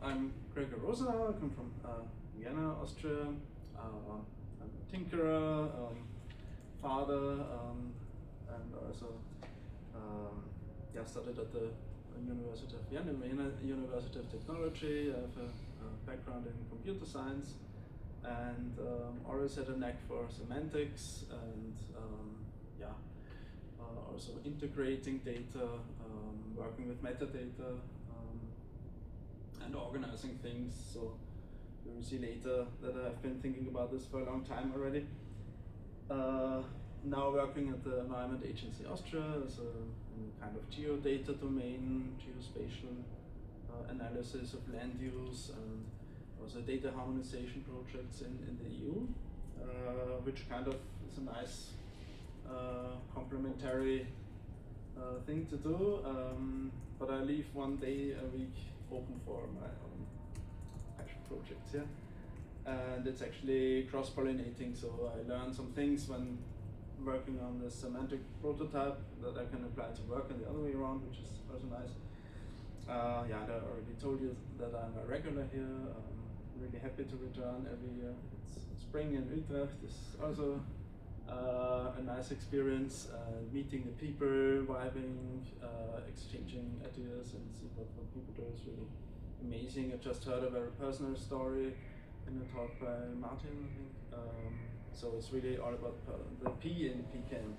I'm Gregor Rosa, I come from Vienna, Austria. I'm a tinkerer, father, and also studied at the University of Vienna, University of Technology. I have a background in computer science, and always had a knack for semantics and also integrating data, working with metadata, and organizing things. So you will see later that I've been thinking about this for a long time already. Now working at the Environment Agency Austria as a kind of geodata domain, geospatial analysis of land use, and also data harmonization projects in the EU, which kind of is a nice complementary thing to do. But I leave one day a week open for my own passion projects, and it's actually cross-pollinating, so I learn some things when working on the semantic prototype that I can apply to work, and the other way around, which is also nice. I already told you that I'm a regular here. I'm really happy to return every year. It's spring in Utrecht. It's also a nice experience, meeting the people, vibing, exchanging ideas, and see what people do is really amazing. I just heard a very personal story in a talk by Martin, I think. So it's really all about the P in PKM.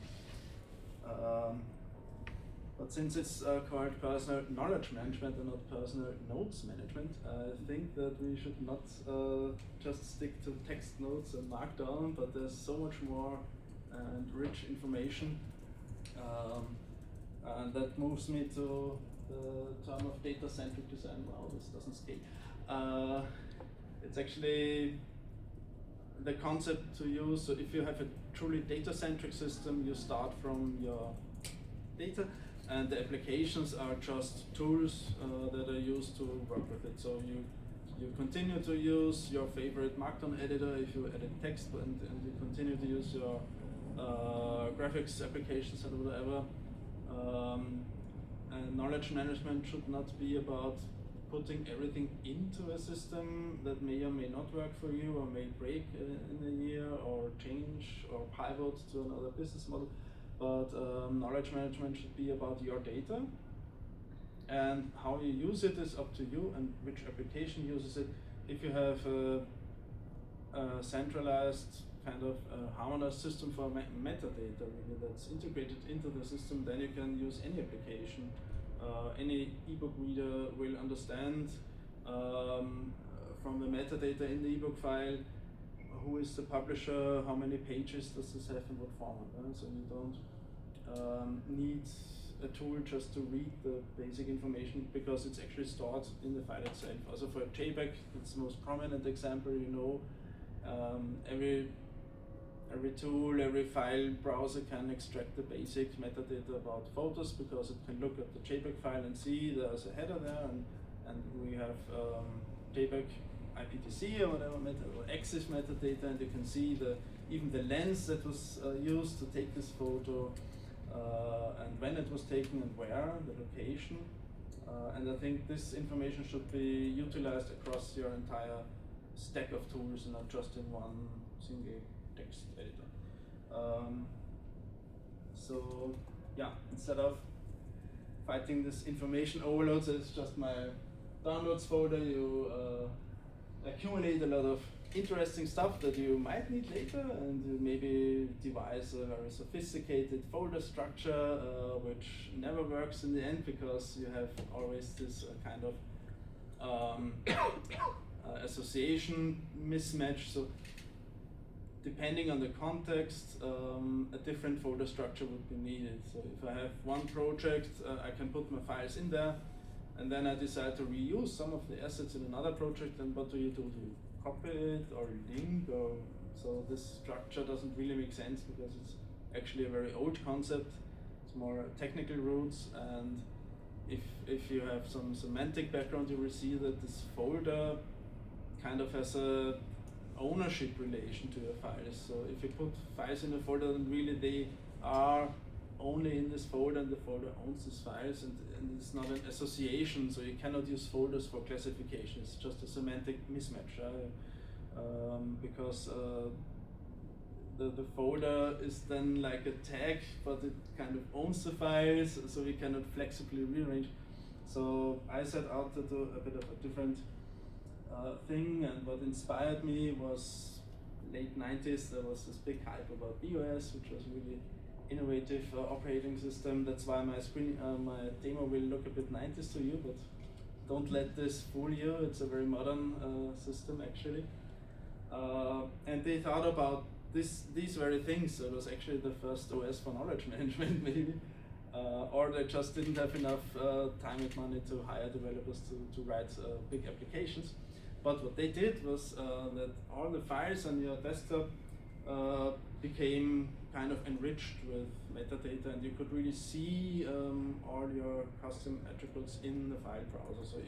But since it's called personal knowledge management and not personal nodes management, I think that we should not just stick to text nodes and Markdown, but there's so much more and rich information. And that moves me to the term of data-centric design. Wow, this doesn't scale. It's actually the concept to use. So if you have a truly data-centric system, you start from your data, and the applications are just tools that are used to work with it. So you continue to use your favorite Markdown editor if you edit text, and you continue to use your graphics applications and whatever. And knowledge management should not be about putting everything into a system that may or may not work for you, or may break in a year, or change, or pivot to another business model. But knowledge management should be about your data, and how you use it is up to you, and which application uses it. If you have a centralized kind of harmonized system for metadata really that's integrated into the system, then you can use any application. Any ebook reader will understand from the metadata in the ebook file who is the publisher, how many pages does this have, in what format. So you don't need a tool just to read the basic information, because it's actually stored in the file itself. Also for JPEG, it's the most prominent example. Every tool, every file browser can extract the basic metadata about photos, because it can look at the JPEG file and see there's a header there, and we have JPEG IPTC or whatever or EXIF metadata, and you can see even the lens that was used to take this photo, and when it was taken and where, the location. And I think this information should be utilized across your entire stack of tools, and not just in one single text editor. Instead of fighting this information overload, so it's just my downloads folder, you accumulate a lot of interesting stuff that you might need later, and you maybe devise a very sophisticated folder structure, which never works in the end, because you have always this kind of association mismatch. So depending on the context, a different folder structure would be needed. So if I have one project, I can put my files in there, and then I decide to reuse some of the assets in another project, and what do? You copy it or link, or so this structure doesn't really make sense, because it's actually a very old concept. It's more technical roots, and if you have some semantic background, you will see that this folder kind of has a ownership relation to your files. So if you put files in a folder, then really they are only in this folder, and the folder owns these files, and it's not an association, so you cannot use folders for classification. It's just a semantic mismatch, because the folder is then like a tag, but it kind of owns the files, so we cannot flexibly rearrange. So I set out to do a bit of a different thing, and what inspired me was late 90s. There was this big hype about BOS, which was really innovative operating system. That's why my demo will look a bit 90s to you, but don't let this fool you. It's a very modern system actually. And they thought about these very things. So it was actually the first OS for knowledge management maybe. Or they just didn't have enough time and money to hire developers to write big applications. But what they did was that all the files on your desktop became kind of enriched with metadata, and you could really see all your custom attributes in the file browser. So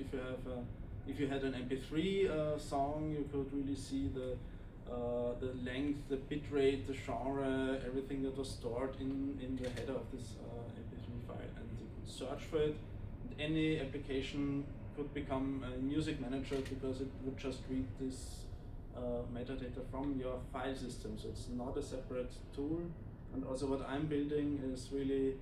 if you had an MP3 song, you could really see the length, the bitrate, the genre, everything that was stored in the header of this MP3 file, and you could search for it. And any application could become a music manager because it would just read this metadata from your file system. So it's not a separate tool. And also what I'm building is really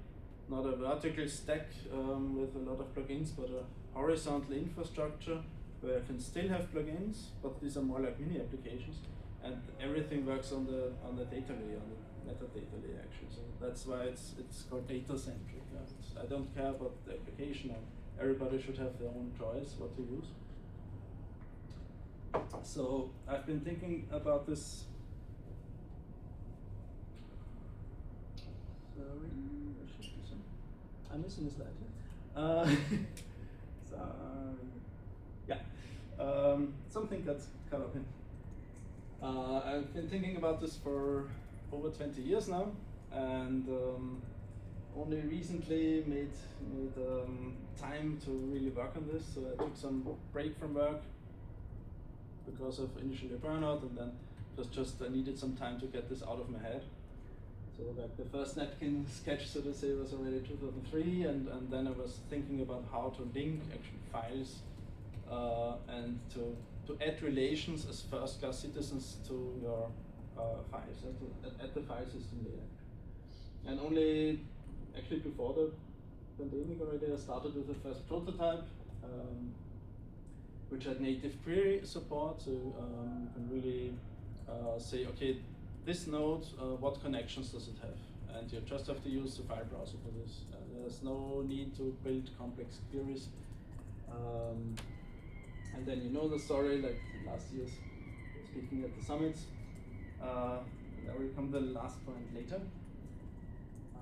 not a vertical stack with a lot of plugins, but a horizontal infrastructure where you can still have plugins, but these are more like mini applications. And everything works on the data layer, on the metadata layer actually. So that's why it's called data-centric. I don't care about the application. Everybody should have their own choice what to use. So I've been thinking about this. Sorry, there should be some. I'm missing a slide here. Sorry. Yeah, something that's cut up in. I've been thinking about this for over 20 years now, and only recently made time to really work on this. So I took some break from work because of initially a burnout, and then it was just I needed some time to get this out of my head. So like the first napkin sketch, so to say, was already 2003, and then I was thinking about how to link actually files and to add relations as first-class citizens to your files, at the file system layer. And only actually before the pandemic already, I started with the first prototype, which had native query support. So you can really say, okay, this node, what connections does it have? And you just have to use the file browser for this. There's no need to build complex queries. And then you know the story, like last year's speaking at the summits. I will come to the last point later. I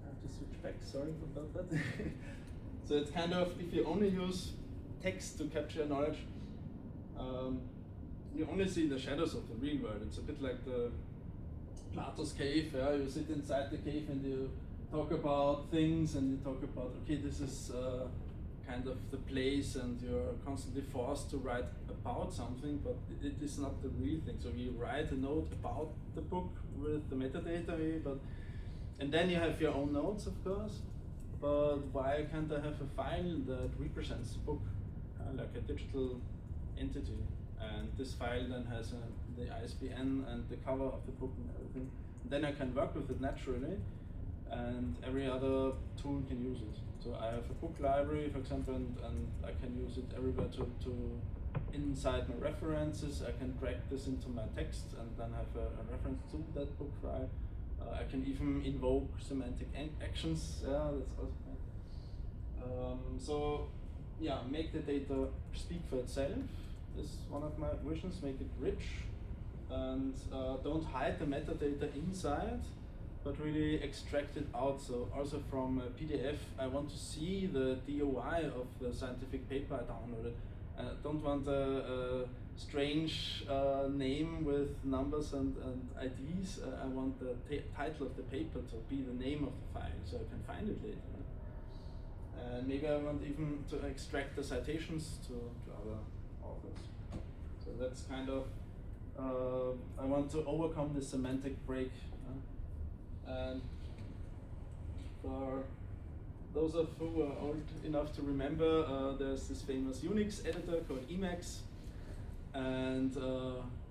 have to switch back, sorry about that. So it's kind of, if you only use text to capture knowledge, you only see the shadows of the real world. It's a bit like the Plato's cave. You sit inside the cave and you talk about things, and you talk about, okay, this is kind of the place, and you're constantly forced to write about something, but it is not the real thing. So you write a note about the book with the metadata, and then you have your own notes, of course, but why can't I have a file that represents the book, like a digital entity? And this file then has the ISBN and the cover of the book and everything. And then I can work with it naturally, and every other tool can use it. So I have a book library, for example, and I can use it everywhere to inside my references. I can drag this into my text and then have a reference to that book file. I can even invoke semantic actions. Yeah, that's also fine. So yeah, make the data speak for itself is one of my visions. Make it rich, and don't hide the metadata inside, but really extract it out. So also from a PDF, I want to see the DOI of the scientific paper I downloaded. I don't want a strange name with numbers and IDs. I want the title of the paper to be the name of the file, so I can find it later. And maybe I want even to extract the citations to other authors. So that's kind of, I want to overcome the semantic break. And For those of you who are old enough to remember, there's this famous Unix editor called Emacs, and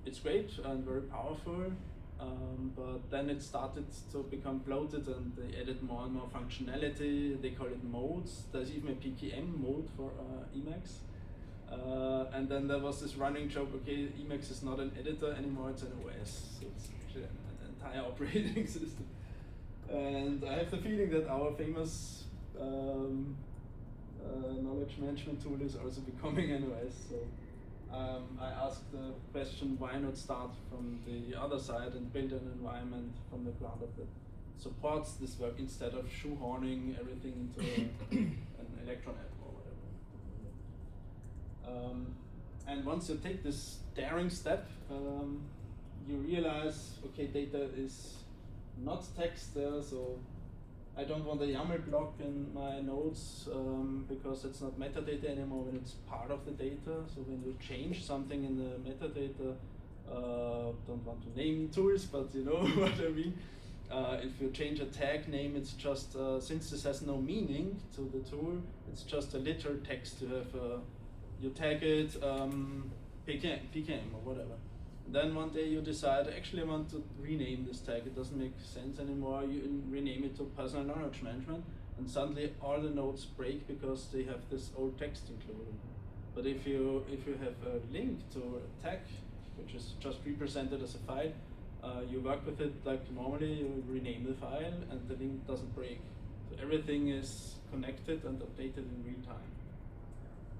it's great and very powerful. But then it started to become bloated, and they added more and more functionality. They call it modes. There's even a PKM mode for Emacs. And then there was this running joke, okay, Emacs is not an editor anymore, it's an OS. So it's actually an entire operating system. And I have the feeling that our famous knowledge management tool is also becoming an OS. So I asked the question, why not start from the other side and build an environment from the ground up that supports this work instead of shoehorning everything into an Electron app or whatever. And once you take this daring step, you realize, okay, data is not text there, so I don't want a YAML block in my nodes because it's not metadata anymore when it's part of the data. So when you change something in the metadata, don't want to name tools, but you know what I mean. If you change a tag name, it's just, since this has no meaning to the tool, it's just a literal text. You have, you tag it PKM or whatever. Then one day you decide, actually I want to rename this tag, it doesn't make sense anymore, you rename it to personal knowledge management, and suddenly all the nodes break because they have this old text included. But if you have a link to a tag, which is just represented as a file, you work with it like normally, you rename the file, and the link doesn't break. So everything is connected and updated in real time.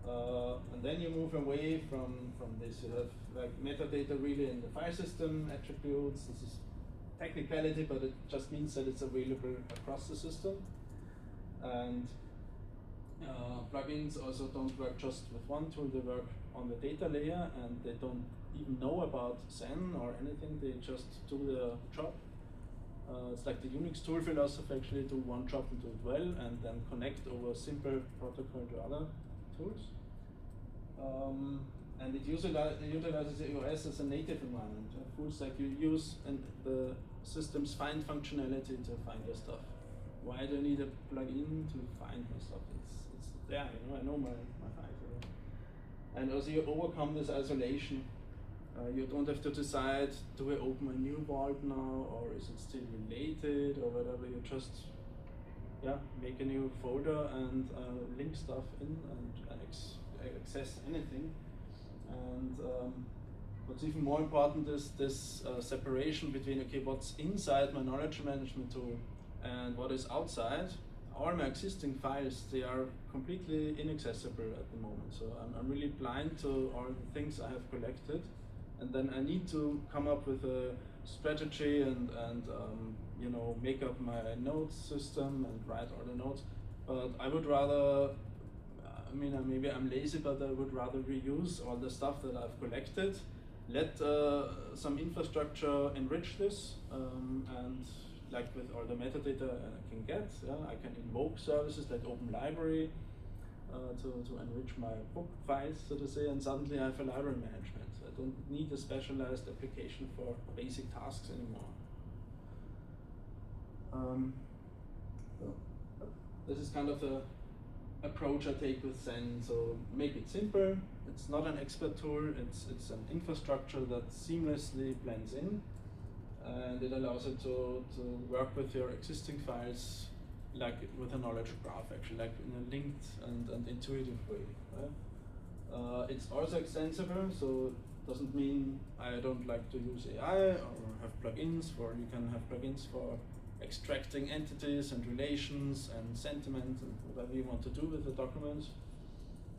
And then you move away from this. You have like metadata really in the file system attributes. This is technicality, but it just means that it's available across the system. And plugins also don't work just with one tool. They work on the data layer, and they don't even know about Sen or anything. They just do their job. It's like the Unix tool philosophy, actually do one job and do it well, and then connect over a simple protocol to other tools. And it utilizes the OS as a native environment. Full stack, you use the system's find functionality to find your stuff. Why do you need a plugin to find my stuff? It's there, you know, I know my files. And also you overcome this isolation. You don't have to decide, do I open a new vault now, or is it still related, or whatever. You just make a new folder and link stuff in and access anything. And what's even more important is this separation between, okay, what's inside my knowledge management tool and what is outside. All my existing files, they are completely inaccessible at the moment. So I'm really blind to all the things I have collected. And then I need to come up with a strategy and you know, make up my nodes system and write all the nodes. But I would rather, I mean, maybe I'm lazy, but I would rather reuse all the stuff that I've collected, let some infrastructure enrich this, and like with all the metadata I can get, I can invoke services like Open Library to enrich my book files, so to say, and suddenly I have a library management. I don't need a specialized application for basic tasks anymore. This is kind of the approach I take with Sen. So make it simple. It's not an expert tool. It's an infrastructure that seamlessly blends in, and it allows you to work with your existing files like with a knowledge graph, actually, like in a linked and intuitive way. Right? It's also extensible, so it doesn't mean I don't like to use AI or have plugins, or you can have plugins for extracting entities and relations and sentiment and whatever you want to do with the documents.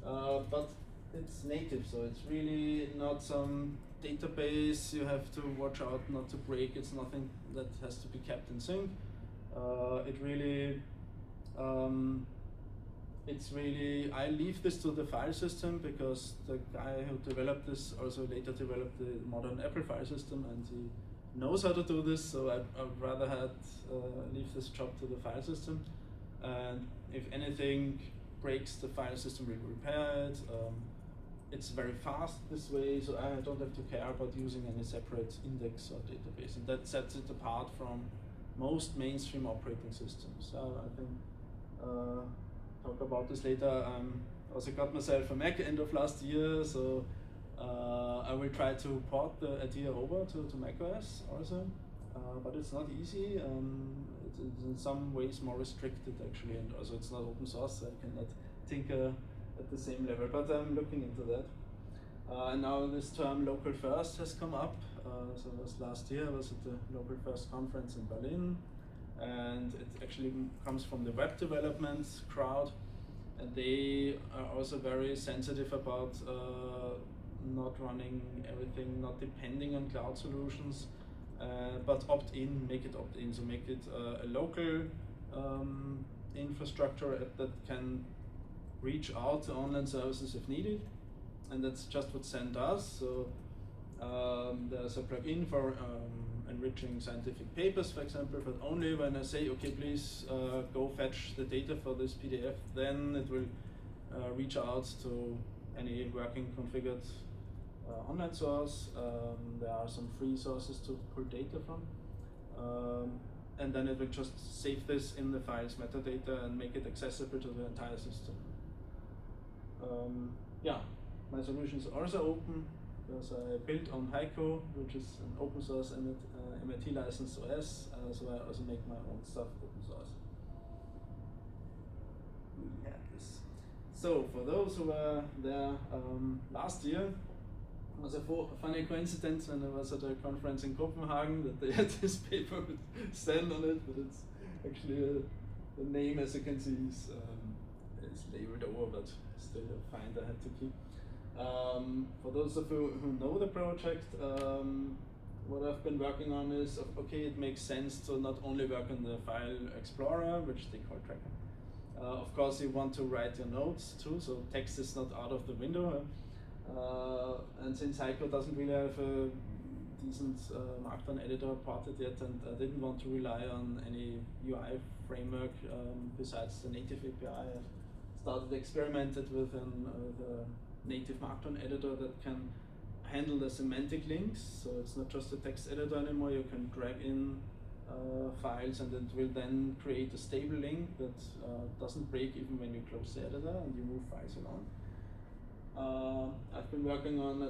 But it's native, so it's really not some database you have to watch out not to break. It's nothing that has to be kept in sync. It really, it's really, I leave this to the file system because the guy who developed this also later developed the modern Apple file system, and he knows how to do this, so I'd rather leave this job to the file system. And if anything breaks, the file system will repair it. It's very fast this way, so I don't have to care about using any separate index or database, and that sets it apart from most mainstream operating systems. I can talk about this later. Also got myself a Mac end of last year, so I will try to port the idea over to macOS also, but it's not easy. It's in some ways more restricted actually, and also it's not open source, so I cannot tinker at the same level, but I'm looking into that. And now this term local first has come up. So it was last year, I was at the local first conference in Berlin, and it actually comes from the web development crowd, and they are also very sensitive about not running everything, not depending on cloud solutions, but opt-in, make it opt-in, so make it a local infrastructure that can reach out to online services if needed. And that's just what Sen does. So there's a plugin for enriching scientific papers, for example, but only when I say, okay, please go fetch the data for this PDF, then it will reach out to any working configured online source. There are some free sources to pull data from. And then it will just save this in the file's metadata and make it accessible to the entire system. Yeah. My solution is also open because I built on Haiku, which is an open source and MIT licensed OS, so I also make my own stuff open source. We have this. So for those who were there last year, it was a funny coincidence when I was at a conference in Copenhagen that they had this paper with Sen on it, but it's actually the name, as you can see, is labeled over, but still a find I had to keep. For those of you who know the project, what I've been working on is, okay, it makes sense to not only work on the file explorer, which they call tracker. Of course, you want to write your notes too, so text is not out of the window. And since Haiku doesn't really have a decent Markdown editor ported yet, and I didn't want to rely on any UI framework besides the native API, I started experimented with the native Markdown editor that can handle the semantic links. So it's not just a text editor anymore. You can drag in files, and it will then create a stable link that doesn't break even when you close the editor and you move files around. I've been working on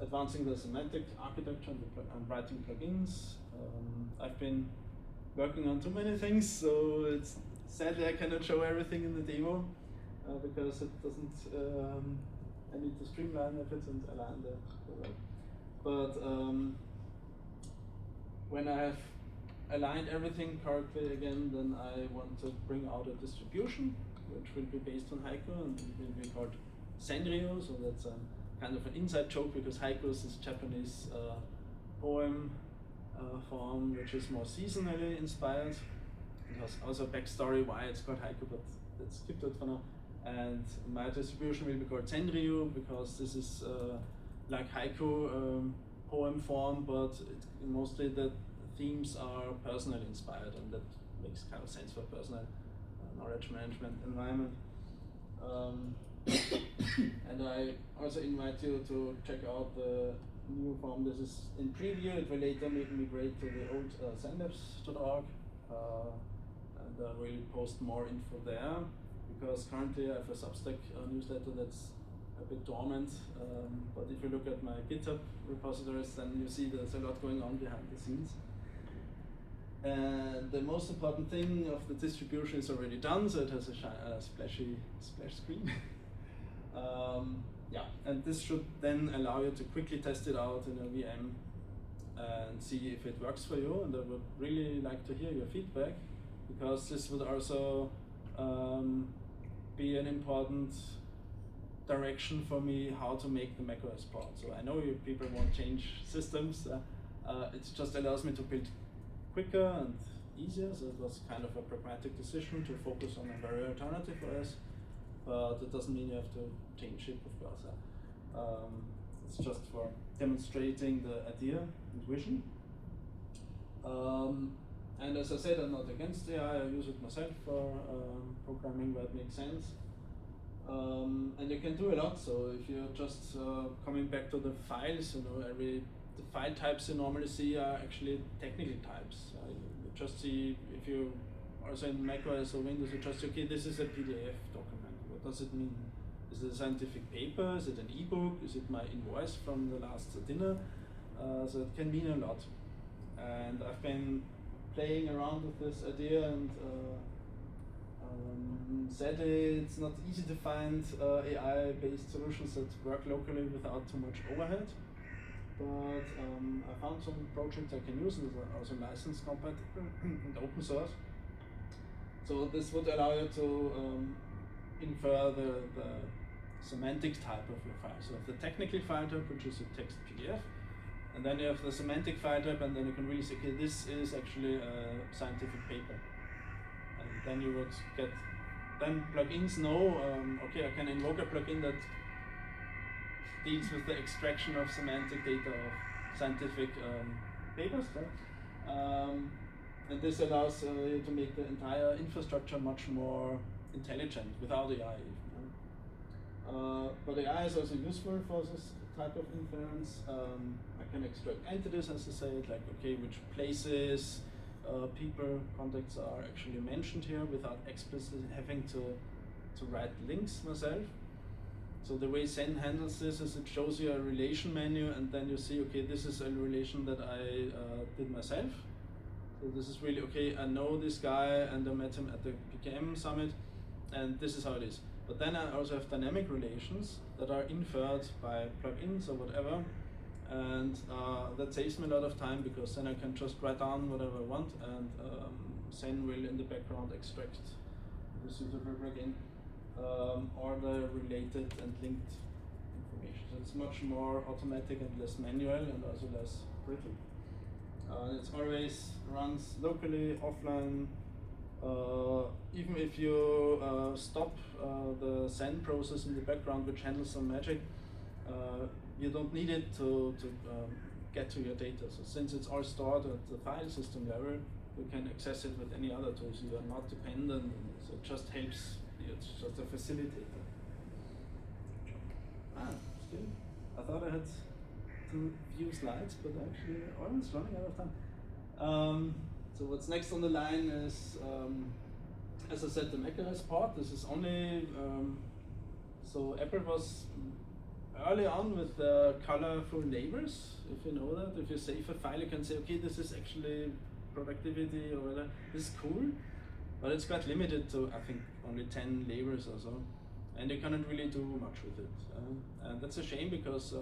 advancing the semantic architecture and writing plugins. I've been working on too many things, so it's sadly I cannot show everything in the demo. Because it doesn't, I need to streamline it and align the web. But when I have aligned everything correctly again, then I want to bring out a distribution, which will be based on Haiku, and it will be called SENryu, so that's kind of an inside joke, because Haiku is this Japanese poem form, which is more seasonally inspired. It has also a backstory why it's called Haiku, but let's skip that for now. And my distribution will be called SENryu, because this is like Haiku poem form, but mostly the themes are personally inspired, and that makes kind of sense for personal knowledge management environment. And I also invite you to check out the new form. This is in preview. It will later migrate to the old senlabs.org, and I will post more info there. Because currently I have a Substack newsletter that's a bit dormant, but if you look at my GitHub repositories, then you see there's a lot going on behind the scenes. And the most important thing of the distribution is already done, so it has a splashy splash screen. Yeah, and this should then allow you to quickly test it out in a VM and see if it works for you. And I would really like to hear your feedback, because this would also be an important direction for me how to make the macOS port. So I know you people won't change systems. It just allows me to build quicker and easier. So it was kind of a pragmatic decision to focus on a very alternative OS, but it doesn't mean you have to change it, of course. It's just for demonstrating the idea and vision. And as I said, I'm not against AI. I use it myself for programming where it makes sense. And you can do a lot. So if you're just coming back to the files, every the file types you normally see are actually technical types. You just see, if you also in macOS or Windows, you just say, okay, this is a PDF document. What does it mean? Is it a scientific paper? Is it an ebook? Is it my invoice from the last dinner? So it can mean a lot. And I've been playing around with this idea, and sadly it's not easy to find AI-based solutions that work locally without too much overhead. But I found some projects I can use, and these are also license compatible and open source. So this would allow you to infer the semantic type of your file. So you have the technical file type, which is a text PDF, and then you have the semantic file type, and then you can really say, okay, this is actually a scientific paper. And then you would get, then plugins know, okay, I can invoke a plugin that deals with the extraction of semantic data of scientific papers, right? And this allows you to make the entire infrastructure much more intelligent without AI. But AI is also useful for this type of inference. I can extract entities, as I said, like, okay, which places, people, contacts are actually mentioned here without explicitly having to write links myself. So the way Sen handles this is it shows you a relation menu, and then you see, okay, this is a relation that I did myself. So this is really, okay, I know this guy and I met him at the PKM Summit, and this is how it is. But then I also have dynamic relations that are inferred by plugins or whatever, and that saves me a lot of time, because then I can just write down whatever I want, and Sen will in the background extract the suitable plugin or the related and linked information. So it's much more automatic and less manual, and also less brittle. It always runs locally, offline. Even if you stop the Sen process in the background, which handles some magic, you don't need it to get to your data. So since it's all stored at the file system level, you can access it with any other tools. You are not dependent, so it just helps. It's just a facilitator. Still, I thought I had to view slides, but actually almost running out of time. So what's next on the line is, as I said, the macOS part. This is only, so Apple was early on with colorful labels, if you know that. If you save a file, you can say, okay, this is actually productivity or whatever. This is cool, but it's quite limited to, I think, only 10 labels or so. And you cannot really do much with it. And that's a shame, because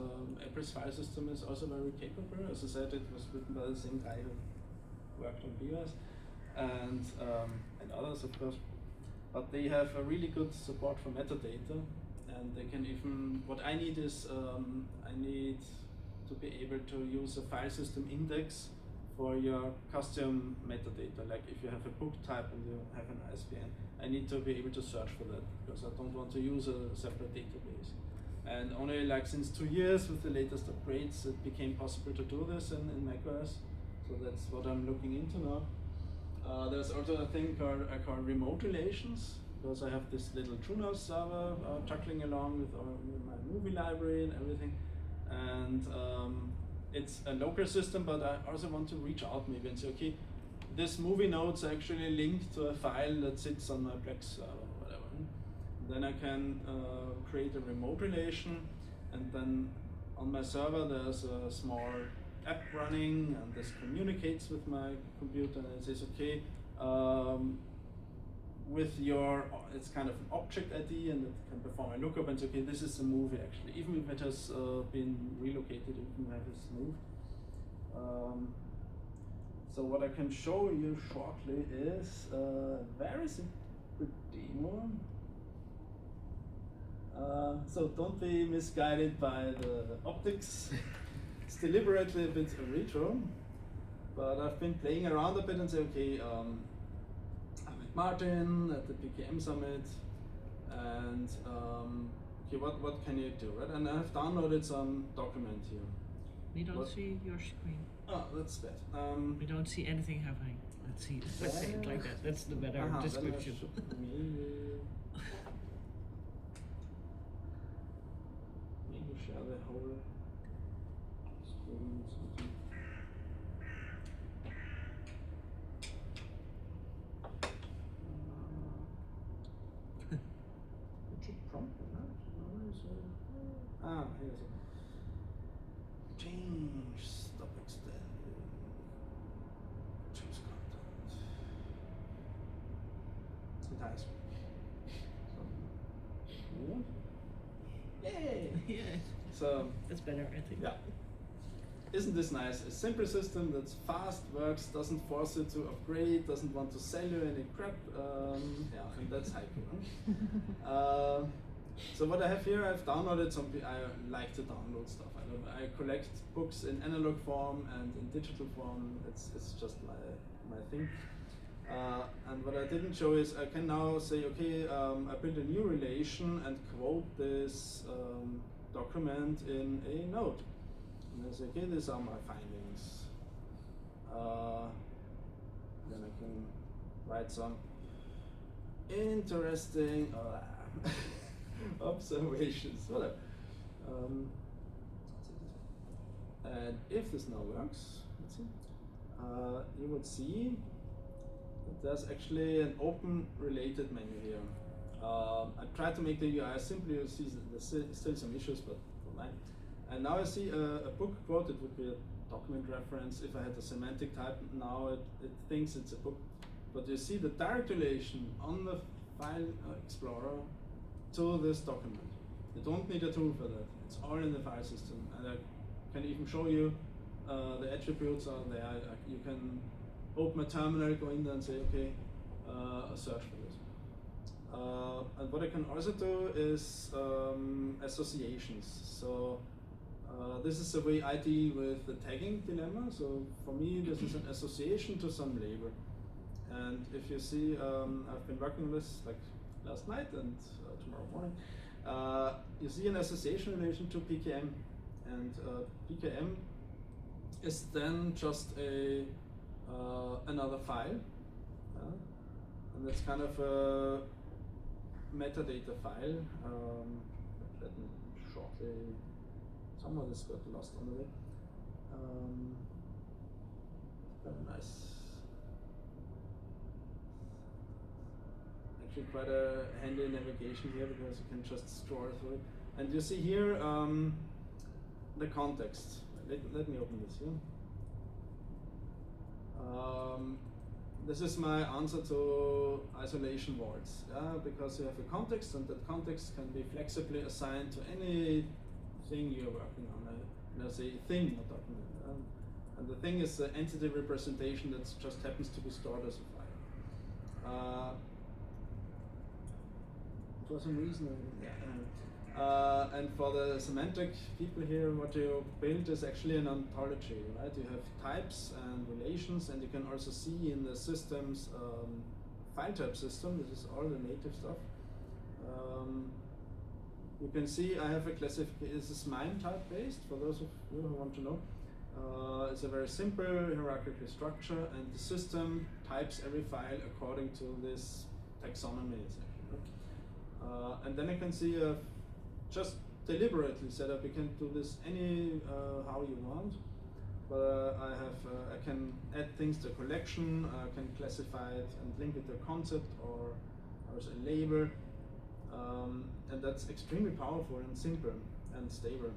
Apple's file system is also very capable. As I said, it was written by the same guy who worked on BOS and others, of course. But they have a really good support for metadata, and they can even, what I need is, I need to be able to use a file system index for your custom metadata. Like if you have a book type and you have an ISBN, I need to be able to search for that, because I don't want to use a separate database. And only like since 2 years with the latest upgrades, it became possible to do this in macOS. So that's what I'm looking into now. There's also a thing I call remote relations, because I have this little TrueNAS server chuckling along with my movie library and everything. And it's a local system, but I also want to reach out maybe and say, okay, this movie node's actually linked to a file that sits on my Plex server or whatever. Then I can create a remote relation, and then on my server there's a small app running, and this communicates with my computer, and it says, okay, with your, it's kind of an object ID, and it can perform a lookup and say, okay, this is the movie actually, even if it has been relocated, even if it's moved. So what I can show you shortly is a very simple demo. So don't be misguided by the optics. It's deliberately a bit retro, but I've been playing around a bit and say, okay, I met Martin at the PKM Summit, and okay, what can you do, right? And I've downloaded some document here. We don't see your screen. Oh, that's bad. We don't see anything happening. Let's see. Let's say it like that. That's the better description. Maybe share the whole screen. doing something. It should prompt me, right? Here's it. Change, stop extending, choose content. It has. Yay! Yeah. So That's better, I think. yeah. Isn't this nice? A simple system that's fast, works, doesn't force you to upgrade, doesn't want to sell you any crap. Yeah, and that's Haiku. Huh? So what I have here, I've downloaded some. I like to download stuff. I collect books in analog form and in digital form. It's just my thing. And what I didn't show is I can now say, okay, I build a new relation and quote this document in a node. And I say, okay, these are my findings. Then I can write some interesting observations, whatever. And if this now works, let's see, you would see that there's actually an open related menu here. I tried to make the UI simple. You see there's still some issues, but don't mind. And now I see a book quote. It would be a document reference. If I had a semantic type, now it thinks it's a book. But you see the direct relation on the file explorer to this document. You don't need a tool for that. It's all in the file system. And I can even show you the attributes are there. You can open a terminal, go in there and say, okay, search for this. And what I can also do is associations. So this is the way I deal with the tagging dilemma. So for me, this is an association to some label. And if you see, I've been working on this like last night and tomorrow morning. You see an association relation to PKM. And PKM is then just a another file. And that's kind of a metadata file. Let me shortly, somehow this got lost on the way. Very nice. Actually quite a handy navigation here because you can just scroll through it. And you see here the context. Let me open this here. This is my answer to isolation words, because you have a context, and that context can be flexibly assigned to anything you're working on. Let's say thing, not document. And the thing is the entity representation that just happens to be stored as a file. For some reason, and for the semantic people here, what you build is actually an ontology, right? You have types and relations, and you can also see in the system's file type system, this is all the native stuff. You can see I have a classification, this is MIME type based, for those of you who want to know. It's a very simple hierarchical structure, and the system types every file according to this taxonomy, and then I can see just deliberately set up. You can do this any how you want, but I can add things to a collection. I can classify it and link it to a concept or as a label, and that's extremely powerful and simple and stable.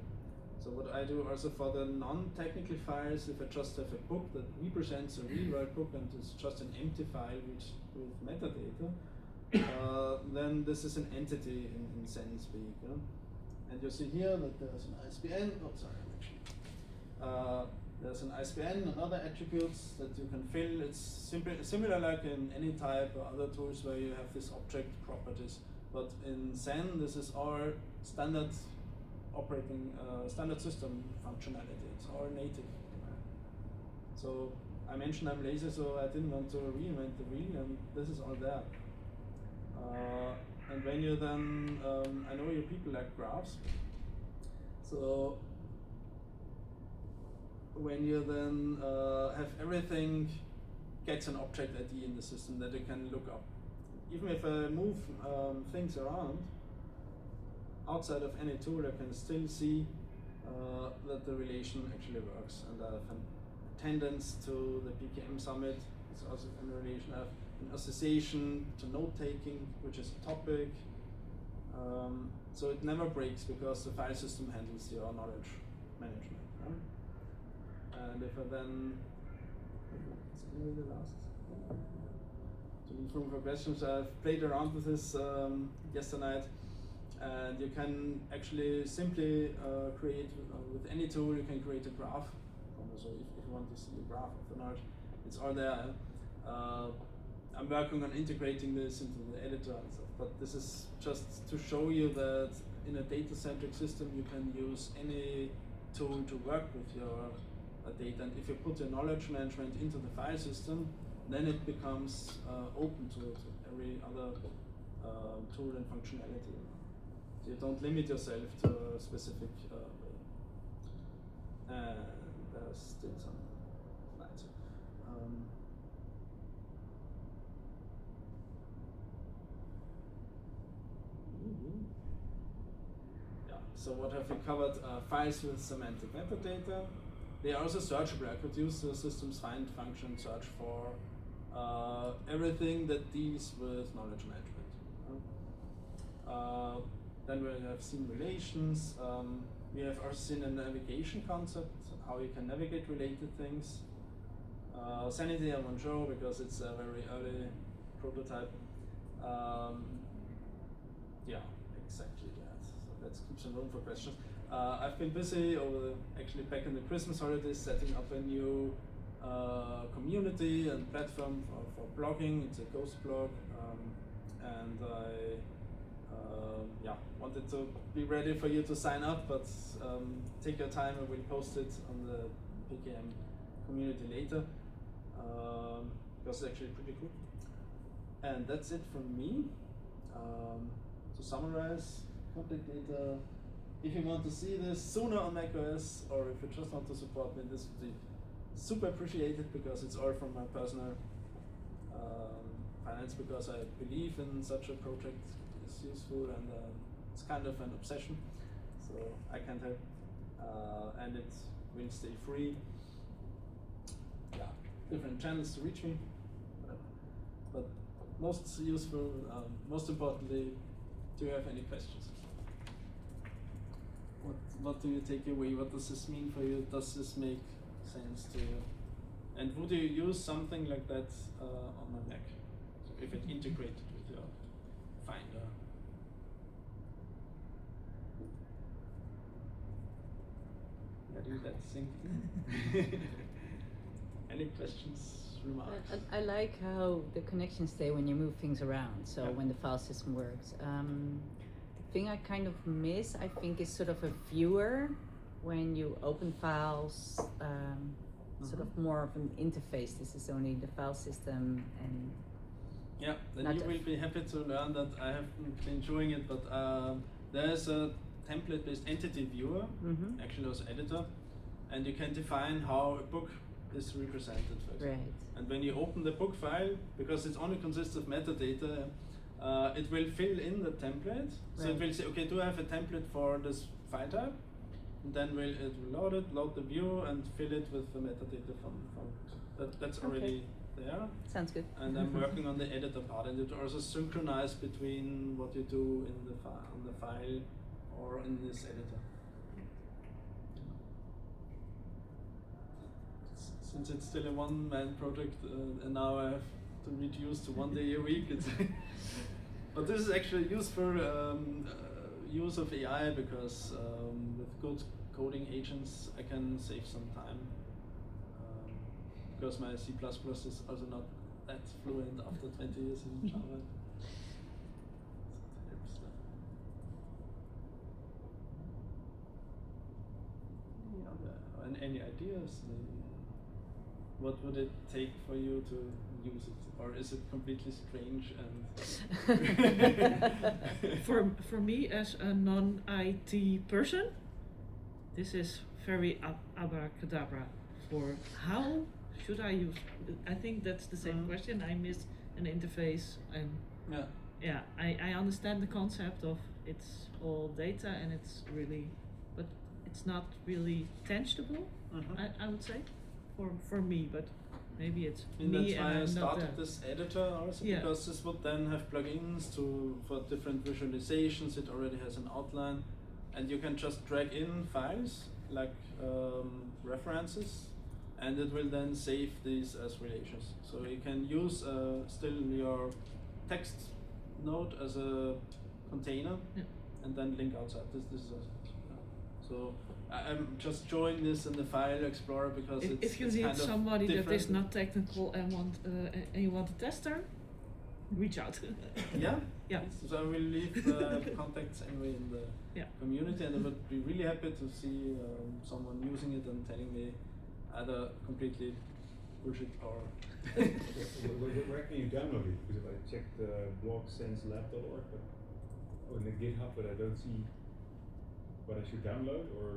So what I do also for the non-technical files, if I just have a book that represents a real-world book and it's just an empty file with metadata, then this is an entity in SEN speak. And you see here that there's an ISBN. Oh, sorry, actually. There's an ISBN and other attributes that you can fill. It's similar like in any type or other tools where you have this object properties. But in SEN, this is all standard operating, standard system functionality. It's all native. So I mentioned I'm lazy, so I didn't want to reinvent the wheel, and this is all there. And when you then, I know you people like graphs, so when you then have everything gets an object ID in the system that you can look up. Even if I move things around outside of any tool, I can still see that the relation actually works. And I have an attendance to the PKM Summit. It's also in relation. I have an association to note-taking, which is a topic. So it never breaks because the file system handles your knowledge management. Right? And if I then, it's only the last. To leave room for questions, I've played around with this yesterday night, and you can actually simply create, with any tool, you can create a graph. So if you want to see a graph of the knowledge, it's all there. I'm working on integrating this into the editor and stuff, but this is just to show you that in a data-centric system you can use any tool to work with your data, and if you put your knowledge management into the file system, then it becomes open to every other tool and functionality. So you don't limit yourself to a specific way. And there's still some slides. Yeah, so what have we covered? Files with semantic metadata. They are also searchable. I could use the system's find function, search for everything that deals with knowledge management. Then we have seen relations. We have also seen a navigation concept, how you can navigate related things. SENity I won't show because it's a very early prototype. Yeah, exactly that. So let's keep some room for questions. I've been busy actually back in the Christmas holidays setting up a new community and platform for blogging. It's a ghost blog, and I wanted to be ready for you to sign up, but take your time. I will post it on the PKM community later, because it's actually pretty cool. And that's it from me. To summarize, contact data. If you want to see this sooner on macOS, or if you just want to support me, this would be super appreciated, because it's all from my personal finance, because I believe in such a project is useful, and it's kind of an obsession, so I can't help, and it will stay free. Yeah, different channels to reach me, but most useful, most importantly, do you have any questions? What do you take away? What does this mean for you? Does this make sense to you? And would you use something like that on a Mac? So if it integrated with your Finder? Do that thing. Any questions, remarks? I like how the connections stay when you move things around, so Yeah. when the file system works. The thing I kind of miss, I think, is sort of a viewer when you open files, sort of more of an interface. This is only the file system, and yeah, then you will be happy to learn that I haven't been showing it, but there's a template-based entity viewer, actually also editor, and you can define how a book is represented, for example. Right. And when you open the book file, because it only consists of metadata, it will fill in the template. So it will say, okay, do I have a template for this file type? And then it will load the view, and fill it with the metadata from that's already there. Sounds good. And I'm working on the editor part, and it also synchronize between what you do in the on the file or in this editor. Since it's still a one-man project, and now I have to reduce to 1 day a week, but this is actually useful use of AI, because with good coding agents I can save some time, because my C++ is also not that fluent after 20 years in Java. And any ideas? What would it take for you to use it, or is it completely strange? And for me, as a non-IT person, this is very abracadabra. For how should I use? I think that's the same question. I miss an interface, and I understand the concept of it's all data, and it's really, but it's not really tangible. Mhm. I would say, for me, but maybe it's And me that's and why I I'm not started the- this editor also, Yeah. because this would then have plugins for different visualizations. It already has an outline, and you can just drag in files like references, and it will then save these as relations. So you can use still your text node as a container, Yeah. and then link outside. This is so. I'm just showing this in the file explorer because If you it's need kind of somebody that is different. not technical and you want a tester, reach out. Yeah. Yeah. So I will leave the contacts anyway in the Yeah. community, and I would be really happy to see someone using it and telling me either completely bullshit or. Where can you download it? Because if I check the blog senslab.org, but in the GitHub, but I don't see what I should download or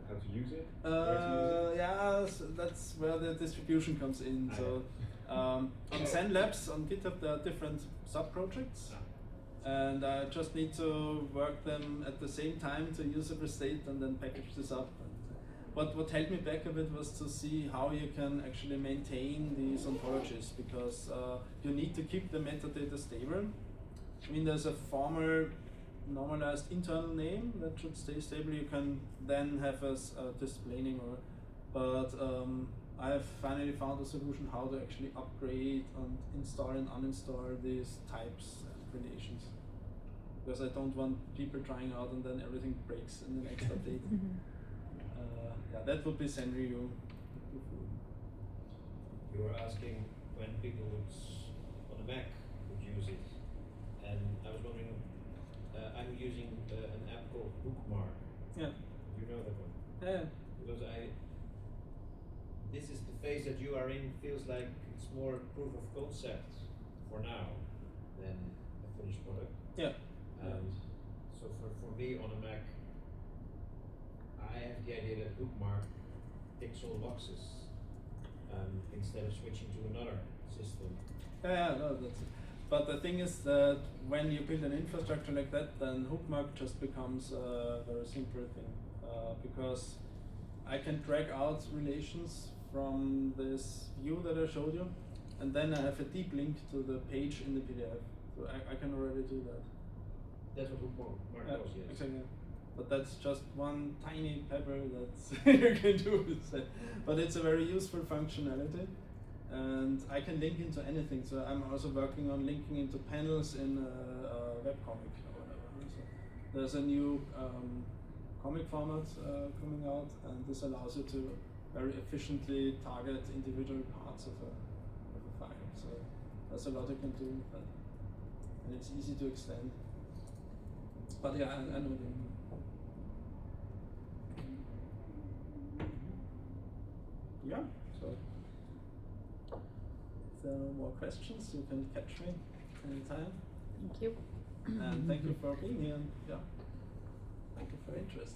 how to use it. Where to use it? Yeah, so that's where the distribution comes in. So on SenLabs on GitHub there are different sub-projects, and I just need to work them at the same time to usable state and then package this up. And what held me back a bit was to see how you can actually maintain these ontologies, because you need to keep the metadata stable. I mean, there's a formal normalized internal name that should stay stable. You can then have as display name, but I have finally found a solution how to actually upgrade and install and uninstall these types and relations, because I don't want people trying out and then everything breaks in the next update. Yeah, that would be SENryu. You were asking when people would on a Mac would use it, and I was wondering. I'm using an app called Bookmark. Yeah. You know that one? Yeah. Because this is the phase that you are in. Feels like it's more proof of concept for now than a finished product. Yeah. And so for me on a Mac, I have the idea that Bookmark ticks all boxes instead of switching to another system. Yeah, no, that's it. But the thing is that when you build an infrastructure like that, then Hookmark just becomes a very simple thing, because I can drag out relations from this view that I showed you, and then I have a deep link to the page in the PDF. So I can already do that. That's what Bookmark does, yes. Exactly. But that's just one tiny pebble that you can do with that. But it's a very useful functionality. And I can link into anything. So I'm also working on linking into panels in a webcomic or whatever. So there's a new comic format coming out, and this allows you to very efficiently target individual parts of a file. So there's a lot you can do with that, and it's easy to extend. But yeah, I know what you mean. Yeah. So. If there are no more questions, you can catch me anytime. Thank you. And thank you for being here. And yeah, thank you for your interest.